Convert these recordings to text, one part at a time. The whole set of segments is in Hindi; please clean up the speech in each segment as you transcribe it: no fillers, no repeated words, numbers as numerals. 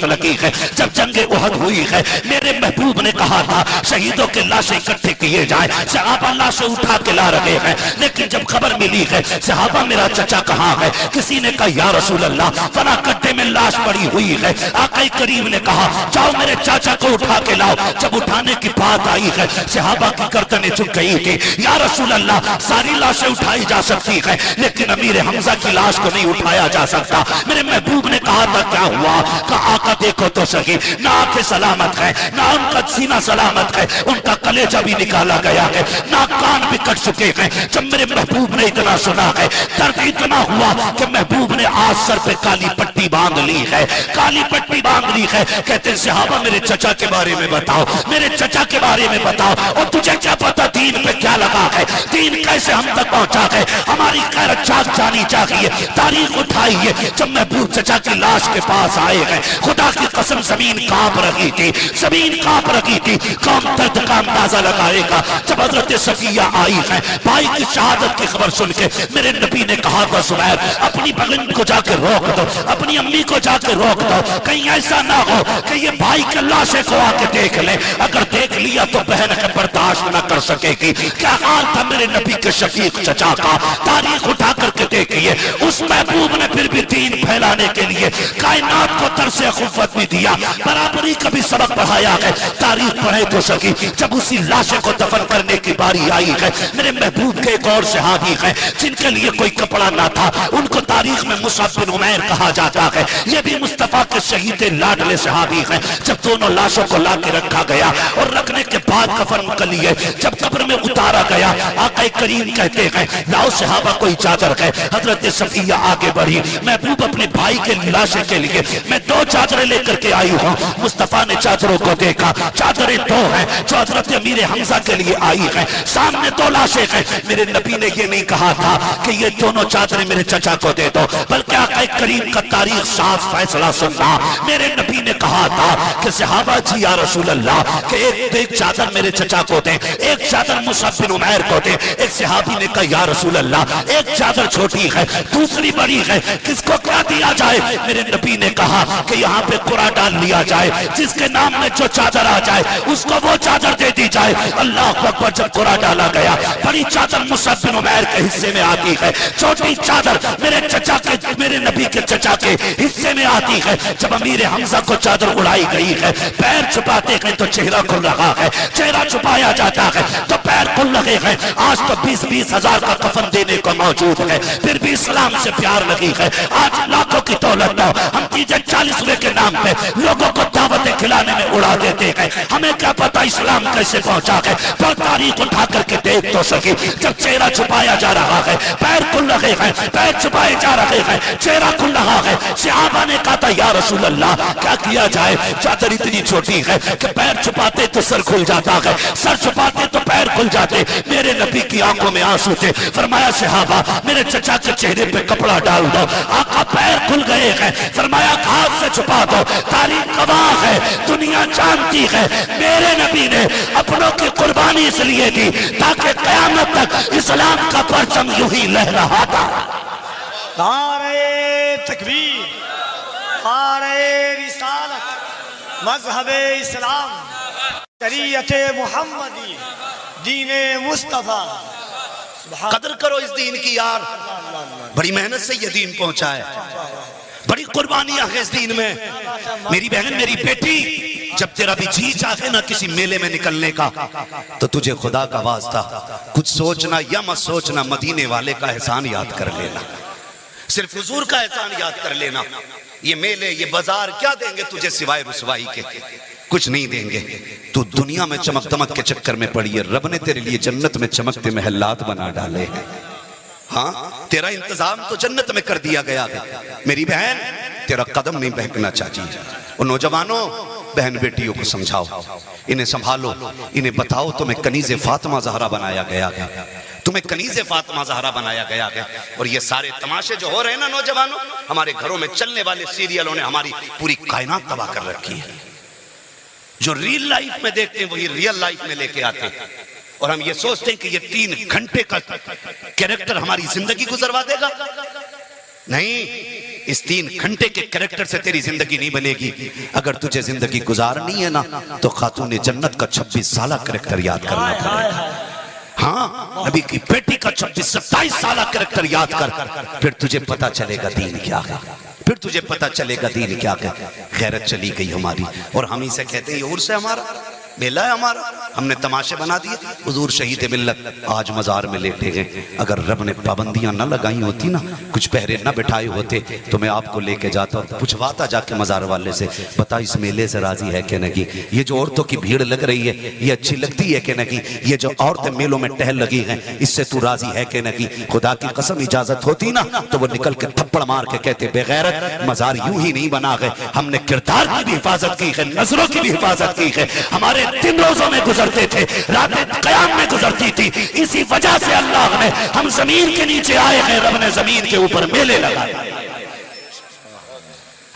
लगी है। जब जंगे उहद हुई है, मेरे महबूब ने कहा था शहीदों के लाशें इकट्ठे किए जाए। सहाबा लाशें उठा के ला रहे हैं, लेकिन जब खबर मिली है सहाबा मेरा चचा कहाँ है, किसी ने कहा या रसूल अल्लाह फला गड्ढे में लाश पड़ी हुई है। आका करीम ने कहा जाओ मेरे चाचा को उठा के लाओ। जब उठाने की बात आई है, सहाबा की गर्दनें झुक गई थी। या रसूल अल्लाह सारी लाशें उठाई जा सकती है, लेकिन अमीर हमजा की लाश को नहीं उठाया जा सकता। मेरे महबूब ने कहा था क्या हुआ? कहा आका देखो तो सही, ना आंखें सलामत है, ना उनका सीना सलामत है, उनका कलेजा भी निकाला गया है, ना कान भी कट चुके हैं। जब मेरे महबूब ने इतना सुना है, दर्द इतना हुआ कि महबूब ने आज सर पे काली पट्टी बांध ली है, काली पट्टी बांध ली है। कहते हैं सहाबा मेरे चचा के बारे में बताओ, मेरे चचा के बारे में बताओ, और तुझे क्या पता दीन पे क्या लगा है, दीन कैसे हम तक पहुंचा है, हमारी खैरत जाग जानी चाहिए, तारीख उठाइए। जब महबूब चचा की लाश के पास आए हैं, खुदा की कसम जमीन कांप रही थी, जमीन कांप रही थी। कौन दर्द का अंदाजा लगाएगा? जब हजरत सफिया आई है, भाई की शहादत की खबर सुन के मेरे नबी ने कहा था जुबैर अपनी बहन को जाकर रोक दो, अपनी अम्मी को जाकर रोक दो, कहीं ऐसा ना हो कि ये भाई के लाशे को आके देख ले। अगर देख लिया तो बहन के बर्दाश्त न कर सकेगी। क्या हाल था मेरे नबी के शकीक चचा का? तारीख उठा करके देखिए, उस महबूब ने फिर भी दीन फैलाने के लिए कायनात को तरसे खुफत भी दिया, बराबरी का भी सबक पढ़ाया है। तारीख पढ़े तो सकी। जब उसी लाशे को दफन करने की बारी आई है, मेरे महबूब के एक और सहाबी है जिनके लिए कोई कपड़ा ना था, उनको तारीख में मुसअब बिन उमैर कहा जाता है। ये भी मुस्तफा के शहीद लाडले सहाबी हैं। जब दोनों लाशों को ला के रखा गया और रखने के बाद कफन कर लिए, जब कब्र में उतारा गया, आका करीम कहते हैं लाओ सहाबा कोई चादर है। हजरत सफिया आगे बढ़ी, महबूब अपने भाई के लाशे के लिए मैं 2 चादरें लेकर के आई हूँ। मुस्तफा ने चादरों को देखा, चादरें 2 हैं जो हजरत अमीर हमजा के लिए आई है, सामने 2 लाशें हैं। मेरे नबी ने ये नहीं कहा था कि ये दोनों चादरें मेरे चचा को दे दो, बल्कि आका करीम का तारीख साफ फैसला सुनना। मेरे नबी ने कहा था कि सहाबा जी या रसूल अल्लाह कि एक चादर मेरे चचा को दे, एक चादर मुसअब बिन उमैर को दे। एक सहाबी ने कहा या रसूल अल्लाह एक चादर छोटी है, दूसरी बड़ी है, किसको क्या दिया जाए? मेरे नबी ने कहा कि यहाँ पे कुरा डाल लिया जाए, जिसके नाम में जो चादर आ जाए उसको वो चादर दे दी जाए। अल्लाह अकबर। जब कुरा डाला गया, बड़ी चादर मुसअब बिन उमैर के हिस्से में आती है, छोटी चादर मेरे चचा के, मेरे नबी के चचा के हिस्से में आती है। जब अमीर हमजा को चादर उड़ाई गई है, पैर छुपाते हैं तो चेहरा खुल रहा है, चेहरा छुपाया जाता है तो पैर खुल रहे हैं। आज तो 20-20 हजार का कफन देने को मौजूद है, फिर भी इस्लाम से प्यार नहीं है। आज लाखों की दौलत दो, हम 40 के नाम पे लोगों को दावतें खिलाने में उड़ा देते हैं। हमें क्या पता इस्लाम कैसे पहुंचा है? पर तारीख उठा करके देख तो सके। जब चेहरा छुपाया जा रहा है, पैर खुल रहे हैं, पैर छुपाए जा रहे हैं, चेहरा खुल रहा है। सहाबा ने कहा था या रसूल अल्लाह क्या किया जाए? चादर इतनी छोटी है कि पैर छुपाते तो सर खुल जाता है, सर छुपाते तो पैर खुल जाते। मेरे नबी की आंखों में आंसू थे। फरमाया सहाबा मेरे चचा के चेहरे पे कपड़ा डाल दो। आका पैर खुल गए हैं। फरमाया हाथ से छुपा दो। तारीख गवाह है, दुनिया जानती है, मेरे नबी ने अपनों की कुर्बानी इसलिए दी ताकि कयामत तक इस्लाम का परचम यूं ही लहराता। नारे तकबीर, नारे रिसालत, मज़हबे इस्लाम, शरीयत मुहम्मदी, दीने मुस्तफा। कदर करो इस दीन की यार, बड़ी मेहनत से ये दीन पहुंचा है, बड़ी कुर्बानियां हैं इस दीन में। मेरी बहन, मेरी बेटी, जब तेरा भी जी चाहे ना किसी मेले में निकलने का, तो तुझे खुदा का वास्ता कुछ सोचना या मत सोचना, मदीने वाले का एहसान याद कर लेना, सिर्फ हुजूर का एहसान याद कर लेना। ये मेले, ये बाजार क्या देंगे तुझे सिवाय रुसवाई के? कुछ नहीं देंगे। तू दुनिया में चमक दमक के चक्कर में पड़ी है, रब ने तेरे लिए जन्नत में चमकते महलात बना डाले हैं। हाँ, तेरा इंतजाम तो जन्नत में कर दिया गया है। मेरी बहन, तेरा कदम नहीं बहकना चाहिए। और नौजवानों, बहन बेटियों को समझाओ, इन्हें संभालो, इन्हें बताओ तुम्हें कनीज़े फातिमा ज़हरा बनाया गया है, तुम्हें कनीज़े फातिमा ज़हरा बनाया गया है। और ये सारे तमाशे जो हो रहे हैं ना नौजवानों, हमारे घरों में चलने वाले सीरियलों ने हमारी पूरी कायनात तबाह कर रखी है। जो रियल लाइफ में देखते हैं वही रियल लाइफ में लेके आते हैं, और हम ये सोचते हैं कि ये 3 घंटे का कैरेक्टर हमारी जिंदगी गुजरवा देगा। नहीं, इस 3 घंटे के कैरेक्टर से तेरी जिंदगी नहीं बनेगी। अगर तुझे जिंदगी गुजारनी है ना तो खातून जन्नत का 26 साल कैरेक्टर याद करना पड़ेगा। हाँ, नबी की बेटी का 26-27 साल कैरेक्टर याद कर, फिर तुझे पता चलेगा दीन क्या है, फिर तुझे पता चलेगा दीन क्या है। गैरत चली गई हमारी और हम ही से कहते हैं ये उर्स है हमारा, मेला है हमारा, हमने तमाशे बना दिए। हुजूर शहीद मिल्लत आज मजार में लेटे गए। अगर रब ने पाबंदियां न लगाई होती ना, कुछ पहरे न बिठाए होते तो मैं आपको लेके जाता और पूछवाता जाके मजार वाले से, बता इस मेले से राजी है कि नहीं, ये जो औरतों की भीड़ लग रही है ये अच्छी लगती है कि नहीं, ये जो औरतें मेलों में टहल लगी हैं इससे तू राजी है कि नहीं। खुदा की कसम इजाजत होती ना तो वो निकल के थप्पड़ मार के कहते बेगैरत मजार यूं ही नहीं बना गए, हमने किरदार की भी हिफाजत की है, नजरों की भी हिफाजत की है। हमारे दिन रोजों में गुजरते थे, रातें क़याम में गुजरती थी। इसी वजह से अल्लाह ने हम जमीन के नीचे आए हैं, रब ने जमीन के ऊपर मेले लगाए।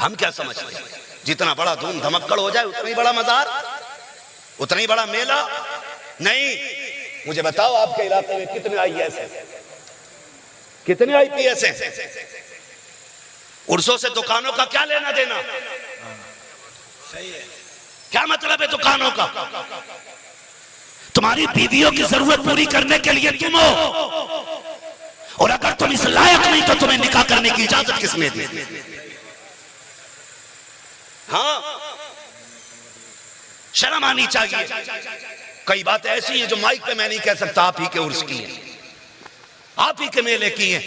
हम क्या समझते हैं जितना बड़ा धूम धमक्कड़ हो जाए उतना ही बड़ा मजार, उतना ही बड़ा मेला? नहीं। मुझे बताओ आपके इलाके में कितने IAS हैं, कितने IPS हैं? उर्सों से दुकानों का क्या लेना देना? सही है, क्या मतलब है दुकानों का? तुम्हारी बीवियों की जरूरत पूरी करने के लिए तुम हो, और अगर तुम इस लायक नहीं तो तुम्हें निकाह करने की इजाजत किसने दी? हाँ, शर्म आनी चाहिए। कई बातें ऐसी हैं जो माइक पे मैं नहीं कह सकता, आप ही के उर्स की है, आप ही के मेले की है।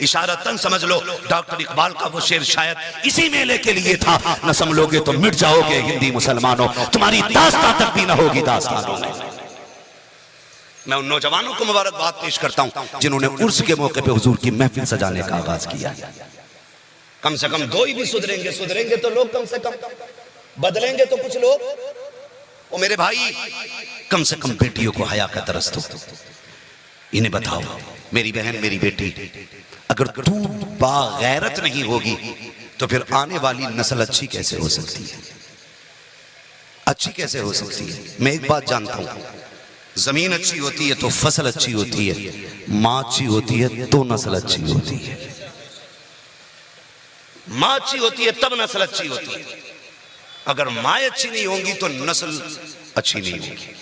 इशारतन समझ लो डॉक्टर इकबाल का वो शेर शायद इसी मेले के लिए था। न संभलोगे तो मिट जाओगे हिंदी मुसलमानों, तुम्हारी दास्तां तक भी न होगी दास्तानों में। मैं उन नौजवानों को मुबारकबाद पेश करता हूं जिन्होंने उर्स के मौके पे हुजूर की महफिल सजाने का आगाज किया। कम से कम 2 ही भी सुधरेंगे, सुधरेंगे तो लोग, कम से कम बदलेंगे तो कुछ लोग। ओ मेरे भाई, कम से कम बेटियों को हया का दरस दो। इन्हें बताओ मेरी बहन मेरी बेटी, अगर तू बागैरत नहीं होगी तो फिर आने वाली नस्ल अच्छी कैसे हो सकती है? अच्छी कैसे हो सकती है? मैं एक बात जानता हूं, जमीन अच्छी होती है तो फसल अच्छी होती है, मां अच्छी होती है तो नस्ल अच्छी होती है। मां अच्छी होती है तब नस्ल अच्छी होती है। अगर मां अच्छी नहीं होंगी तो नस्ल अच्छी नहीं होगी,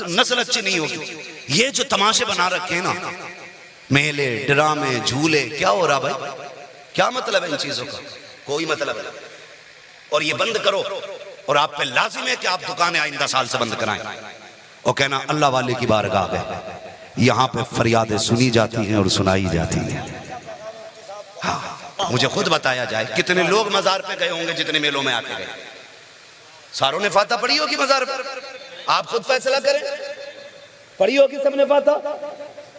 नस्ल अच्छी नहीं होगी। ये जो तमाशे बना रखे हैं ना, मेले ड्रामे झूले, क्या हो रहा भाई? क्या मतलब है इन चीजों का? कोई मतलब नहीं। और ये बंद करो, और आप पे लाजिम है कि आप दुकानें आइंदा साल से बंद कराएं और कहना अल्लाह वाले की बारगाह गए, यहां पे फरियादें सुनी जाती हैं और सुनाई जाती हैं। हाँ, मुझे खुद बताया जाए कितने लोग मजार पे गए होंगे जितने मेलों में आके गए। सारों ने फाता पढ़ी होगी मजार पर, आप खुद फैसला करें। पढ़ी होगी सबने फाता?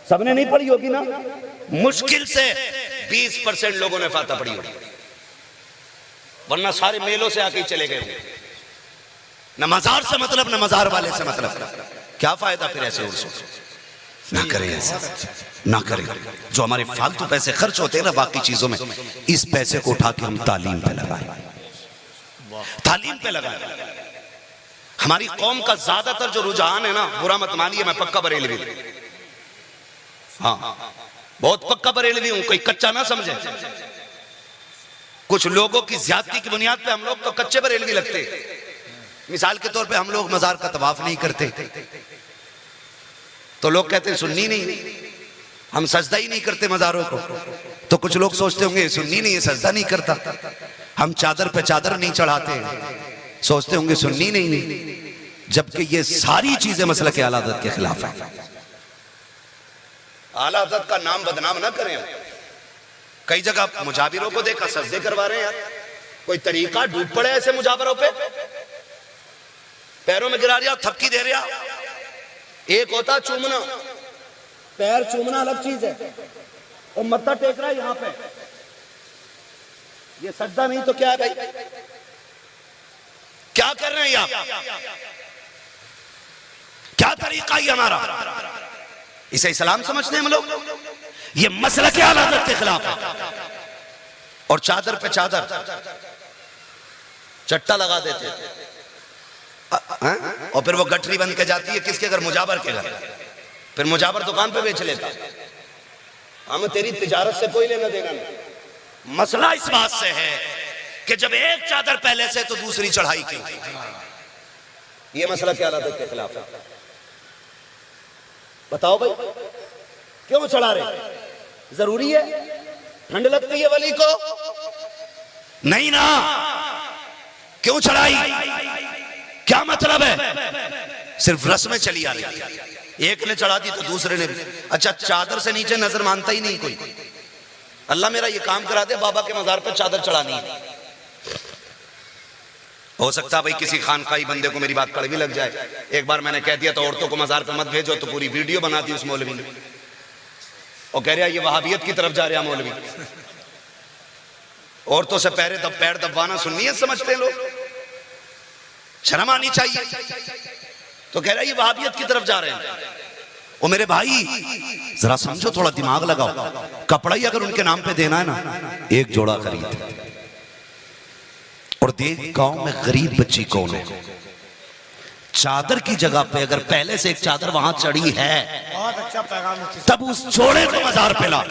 सबने नहीं पढ़ी होगी ना। मुश्किल से 20% लोगों ने फाता पढ़ी होगी, वरना सारे मेलों से आके चले गए। न मजार से मतलब, न मजार वाले से मतलब। क्या फायदा फिर ऐसे उर्सों? ना करें ऐसा, ना करें। जो हमारे फालतू पैसे खर्च होते हैं ना बाकी चीजों में, इस पैसे को उठा के हम तालीम पे लगाएं, तालीम पे लगाएं। हमारी कौम का ज्यादातर जो रुझान है ना, बुरा मत मानिए, मैं पक्का बरेलवी, हाँ बहुत पक्का बरेलवी हूं, कोई कच्चा ना समझे। कुछ लोगों की ज्यादती की बुनियाद पे हम लोग तो कच्चे बरेलवी लगते। मिसाल के तौर पे हम लोग मजार का तवाफ नहीं करते तो लोग कहते हैं सुन्नी नहीं, हम सजदा ही नहीं करते मजारों को, तो कुछ लोग सोचते होंगे सुन्नी नहीं है, सजदा नहीं करता। हम चादर पे चादर नहीं चढ़ाते, सोचते होंगे सुन्नी नहीं है, जबकि ये सारी चीजें मसलक के आला हज़रत के खिलाफ है। आला हज़रत का नाम बदनाम ना करें। कई जगह मुजाबिरों को देखा सजदे करवा रहे हैं यार, कोई तरीका डूब पड़े ऐसे मुजाबिरों पे, पैरों में गिरा रहा, थपकी दे रहा। एक होता चूमना, पैर चूमना अलग चीज है, और मत्था टेक रहा है यहां पे, ये सजदा नहीं तो क्या है भाई? क्या कर रहे हैं आप? क्या तरीका है हमारा? इसे इस्लाम समझते हैं हम लोग? ये मसला क्या आला हज़रत के खिलाफ है। और चादर पे चादर चट्टा लगा देते और फिर वो गठरी बन के जाती है किसके घर? मुजाबर के घर। फिर मुजाबर दुकान पे बेच लेता। हमें तेरी तिजारत से कोई लेना देना नहीं। मसला इस बात से है कि जब एक चादर पहले से तो दूसरी चढ़ाई क्यों? ये मसला क्या अदालत के खिलाफ है? बताओ भाई, क्यों चढ़ा रहे? जरूरी है? ठंड लगती है वली को? नहीं ना, क्यों चढ़ाई? क्या मतलब है? सिर्फ रस्में चली आ रही। एक ने चढ़ा दी तो दूसरे ने भी। अच्छा, चादर से नीचे नजर मानता ही नहीं कोई। अल्लाह मेरा ये काम करा दे, बाबा के मजार पर चादर चढ़ानी है। हो सकता है भाई किसी खानकाई बंदे को मेरी बात कड़वी लग जाए। एक बार मैंने कह दिया तो औरतों को मजार पे मत भेजो, तो पूरी वीडियो बना दी उस मौलवी ने। और कह रहा ये वहाबियत की तरफ जा रहा मौलवी। औरतों से पैर दबाना सुन्नियत समझते हैं लोग, शर्म आनी चाहिए। तो कह रहा ये वहाबियत की तरफ जा रहे हैं। ओ मेरे भाई जरा समझो, थोड़ा दिमाग लगाओ। कपड़ा ही अगर उनके नाम पे देना है ना, एक जोड़ा खरीद और देख गांव में गरीब बच्ची कौन है। चादर की जगह पे अगर पहले से एक चादर वहां चढ़ी है, बहुत अच्छा पैगाम, तब उस जोड़े को मजार पे ला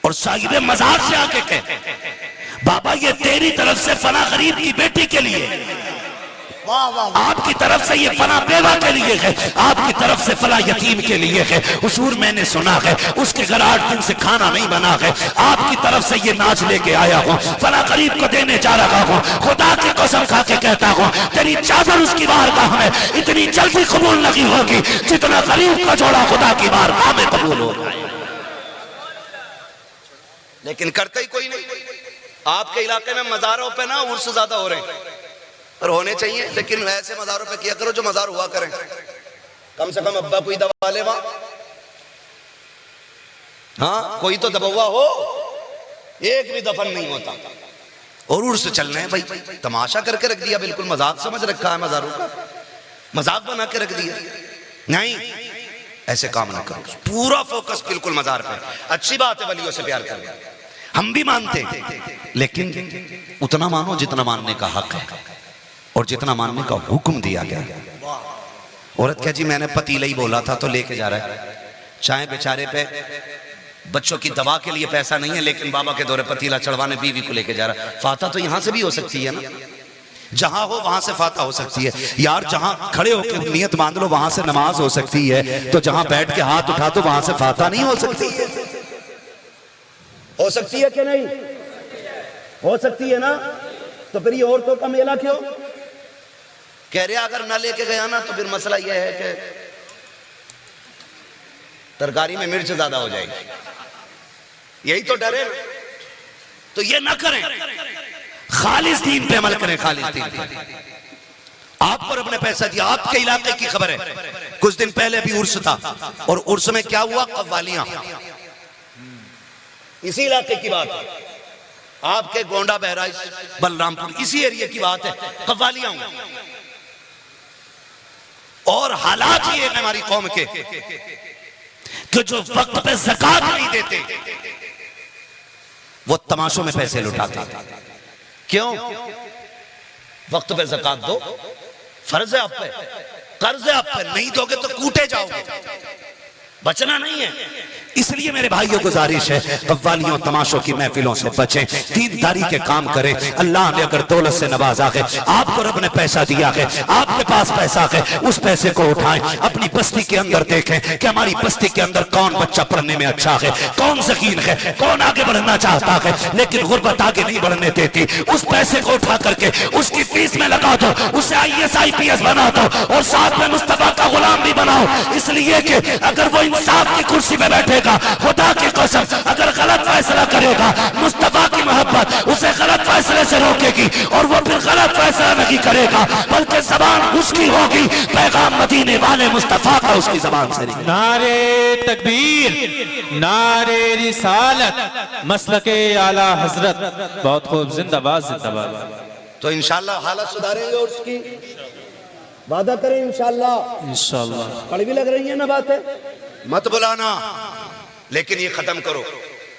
और साहिब मजार से आके कहे बाबा ये तेरी तरफ से फला गरीब की बेटी के लिए, वाह वाह, आपकी तरफ से ये फला बेवा के लिए है, आपकी तरफ से फला यतीम के लिए है। हुजूर मैंने सुना है उसके घर 8 दिन से खाना नहीं बना है, आपकी तरफ से ये नाच लेके आया हूँ, फला गरीब को देने जा रहा हूँ। खुदा की कसम खा के कहता हूँ तेरी चादर उसकी बारगाह में इतनी जल्दी कबूल नहीं होगी जितना गरीब का जोड़ा खुदा की बारगाह में कबूल हो जाए। लेकिन करते ही कोई नहीं। आपके इलाके में मजारों पे ना उर्स ज्यादा हो रहे हैं और होने चाहिए, लेकिन ऐसे मजारों पे किया करो जो मजार हुआ करें। कम से कम अब्बा कोई दबा ले वहां, हाँ कोई तो दबा हो, एक भी दफन नहीं होता। और उर्स चलने हैं भाई, तमाशा करके रख दिया, बिल्कुल मजाक समझ रखा है मजारों का, मजाक बना के रख दिया। नहीं, ऐसे काम ना करो, पूरा फोकस बिल्कुल मजार पे। अच्छी बात है वलियों से प्यार करना, हम भी मानते हैं, लेकिन उतना मानो जितना मानने का हक है और जितना मानने का हुक्म दिया गया। औरत क्या जी मैंने पतीला ही बोला था तो लेके जा रहा है। चाहे बेचारे पे बच्चों की दवा के लिए पैसा नहीं है, लेकिन बाबा के दौरे पतीला चढ़वाने बीवी को लेके जा रहा है। फाता तो यहां से भी हो सकती है ना, जहां हो वहां से फाता हो सकती है यार। जहां खड़े होकर नियत बांध लो वहां से नमाज हो सकती है, तो जहां बैठ के हाथ उठा दो वहां से फाता नहीं हो सकती है? हो सकती है कि नहीं? हो सकती है ना। तो फिर ये औरतों का मेला क्यों? कह रहे अगर ना लेके गया ना तो फिर मसला यह है कि तरकारी में मिर्च ज्यादा हो जाएगी, यही तो डर है। तो ये ना करें, खालिस दीन पे अमल करें, खालिस दीन पे। आप पर अपने पैसा दिया, आपके इलाके की खबर है, कुछ दिन पहले भी उर्स था और उर्स में क्या हुआ, कव्वालियां। इसी इलाके की बात है, आपके गोंडा बहराइच बलरामपुर इसी एरिया की बात है, कव्वालियां हुई। और हालात ये है हमारी कौम के कि जो वक्त पे ज़कात नहीं देते वो तमाशों में पैसे लुटाते। क्यों? वक्त पे ज़कात दो, फर्ज है आप पे, कर्ज है आप पे, नहीं दोगे तो कूटे जाओगे, बचना नहीं है। इसलिए मेरे भाइयों गुजारिश है कव्वालियों तमाशों की महफिलों से बचें, दीनदारी के काम करें। अल्लाह ने अगर दौलत से नवाजा है, आपको रब ने पैसा दिया है, आपके पास पैसा है, उस पैसे को उठाएं, अपनी बस्ती के अंदर देखें कि हमारी बस्ती के अंदर कौन बच्चा पढ़ने में अच्छा है, कौन ज़कीन है, कौन आगे बढ़ना चाहता है लेकिन गुर्बत आगे नहीं बढ़ने देती। उस पैसे को उठा करके उसकी फीस में लगा दो, उसे IAS IPS बना दो और साथ में मुस्तफा का गुलाम भी बनाओ। इसलिए कि अगर वो इंसाफ की कुर्सी में बैठेगा, खुदा की कसम अगर गलत फैसला करेगा, मुस्तफा की मोहब्बत उसे गलत फैसले से रोकेगी और वो फिर गलत फैसला नहीं करेगा, बल्कि जबान उसकी होगी, पैगाम मदीने वाले मुस्तफा का उसकी जबान से निकलेगा। नारे तकबीर, नारे रिसालत, मसलके आला हजरत। बहुत खूब, जिंदाबाद जिंदाबाद। तो इंशाल्लाह हालत सुधारेंगे और उसकी वादा करें इंशाल्लाह। इंशाल्लाह। कड़वी लग रही है ना बातें, मत बुलाना, लेकिन ये खत्म करो।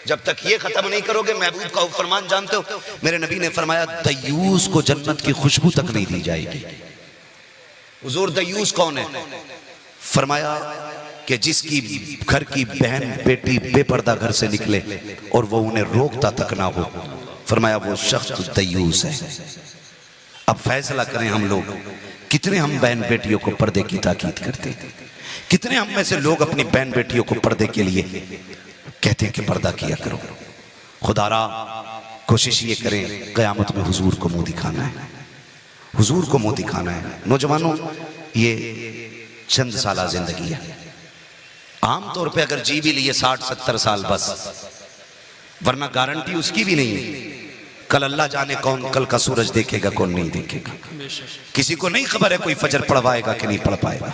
जब तक ये खत्म नहीं करोगे, महबूब का फरमान जानते हो, मेरे नबी ने फरमाया दयूस को जन्नत की खुशबू तक नहीं दी जाएगी। हुजूर दयूस कौन है? फरमाया कि जिसकी घर की बहन बेटी बेपर्दा घर से निकले और वो उन्हें रोकता तक ना हो, फरमाया वो शख्स दयूस है। अब फैसला करें हम लोग, कितने हम बहन बेटियों को पर्दे की ताकीद करते हैं, कितने हम में से लोग अपनी बहन बेटियों को पर्दे के लिए कहते हैं कि पर्दा किया करो। खुदारा कोशिश ये करें क़यामत में हुजूर को मुंह दिखाना है, हुजूर को मुंह दिखाना है। नौजवानों, ये चंद साल जिंदगी है, आमतौर पे अगर जी भी लिए 60-70 साल बस, वरना गारंटी उसकी भी नहीं है। कल अल्लाह जाने कौन कल का सूरज देखेगा कौन नहीं देखेगा। किसी को नहीं खबर है कोई फजर पढ़वाएगा कि नहीं पढ़ पाएगा,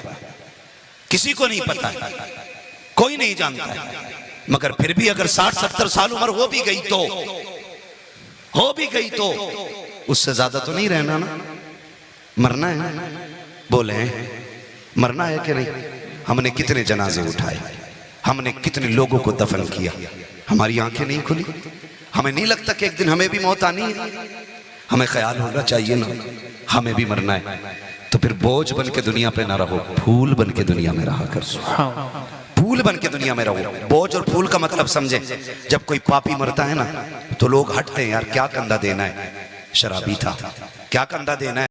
किसी को नहीं पता है, कोई नहीं जानता है। मगर फिर भी अगर 60-70 साल उम्र हो भी गई तो उससे ज्यादा तो नहीं रहना ना, मरना है ना। बोले मरना है कि नहीं? हमने कितने जनाजे उठाए, हमने कितने लोगों को दफन किया, हमारी आंखें नहीं खुली। हमें नहीं लगता कि एक दिन हमें भी मौत आनी है? हमें ख्याल होना चाहिए ना, हमें भी मरना है। तो फिर बोझ बन के दुनिया पे ना रहो, फूल बन के दुनिया में रहा कर। फूल बन के दुनिया में रहो। बोझ और फूल का मतलब समझे, जब कोई पापी मरता है ना तो लोग हटते हैं, यार क्या कंधा देना है, शराबी था, क्या कंधा देना है।